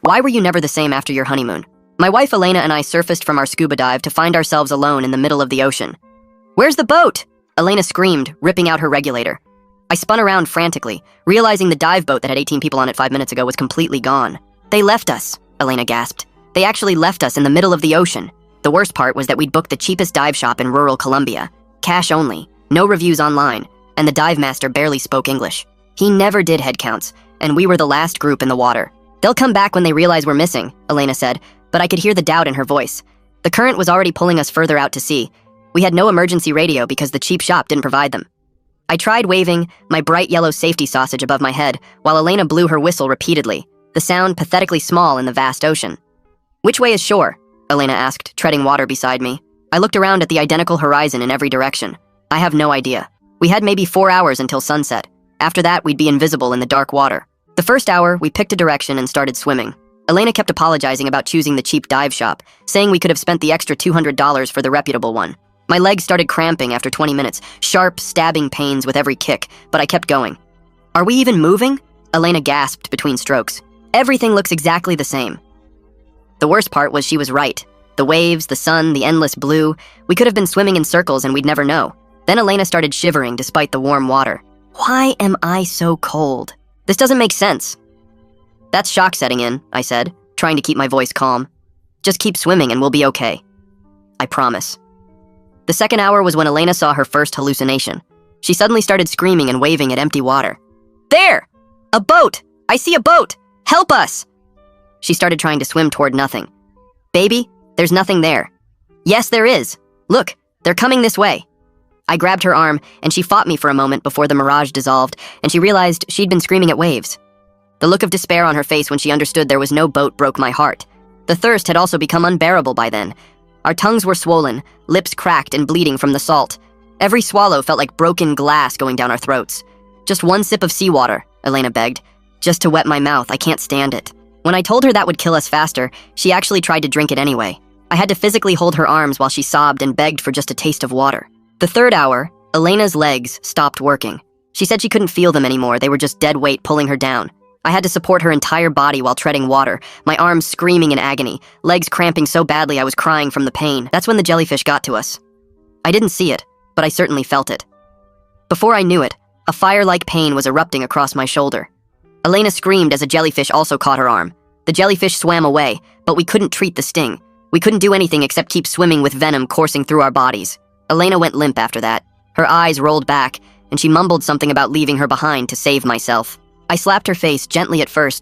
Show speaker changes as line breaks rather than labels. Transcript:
Why were you never the same after your honeymoon? My wife Elena and I surfaced from our scuba dive to find ourselves alone in the middle of the ocean. Where's the boat? Elena screamed, ripping out her regulator. I spun around frantically, realizing the dive boat that had 18 people on it 5 minutes ago was completely gone. They left us, Elena gasped. They actually left us in the middle of the ocean. The worst part was that we'd booked the cheapest dive shop in rural Colombia. Cash only, no reviews online, and the dive master barely spoke English. He never did head counts, and we were the last group in the water. They'll come back when they realize we're missing, Elena said, but I could hear the doubt in her voice. The current was already pulling us further out to sea. We had no emergency radio because the cheap shop didn't provide them. I tried waving my bright yellow safety sausage above my head while Elena blew her whistle repeatedly, the sound pathetically small in the vast ocean. Which way is shore? Elena asked, treading water beside me. I looked around at the identical horizon in every direction. I have no idea. We had maybe 4 hours until sunset. After that, we'd be invisible in the dark water. The first hour, we picked a direction and started swimming. Elena kept apologizing about choosing the cheap dive shop, saying we could have spent the extra $200 for the reputable one. My legs started cramping after 20 minutes, sharp, stabbing pains with every kick, but I kept going. Are we even moving? Elena gasped between strokes. Everything looks exactly the same. The worst part was she was right. The waves, the sun, the endless blue. We could have been swimming in circles and we'd never know. Then Elena started shivering despite the warm water. Why am I so cold? This doesn't make sense. That's shock setting in, I said, trying to keep my voice calm. Just keep swimming and we'll be okay. I promise. The second hour was when Elena saw her first hallucination. She suddenly started screaming and waving at empty water. There! A boat! I see a boat! Help us! She started trying to swim toward nothing. Baby, there's nothing there. Yes, there is. Look, they're coming this way. I grabbed her arm, and she fought me for a moment before the mirage dissolved, and she realized she'd been screaming at waves. The look of despair on her face when she understood there was no boat broke my heart. The thirst had also become unbearable by then. Our tongues were swollen, lips cracked and bleeding from the salt. Every swallow felt like broken glass going down our throats. Just one sip of seawater, Elena begged. Just to wet my mouth, I can't stand it. When I told her that would kill us faster, she actually tried to drink it anyway. I had to physically hold her arms while she sobbed and begged for just a taste of water. The third hour, Elena's legs stopped working. She said she couldn't feel them anymore, they were just dead weight pulling her down. I had to support her entire body while treading water, my arms screaming in agony, legs cramping so badly I was crying from the pain. That's when the jellyfish got to us. I didn't see it, but I certainly felt it. Before I knew it, a fire-like pain was erupting across my shoulder. Elena screamed as a jellyfish also caught her arm. The jellyfish swam away, but we couldn't treat the sting. We couldn't do anything except keep swimming with venom coursing through our bodies. Elena went limp after that. Her eyes rolled back, and she mumbled something about leaving her behind to save myself. I slapped her face gently at first,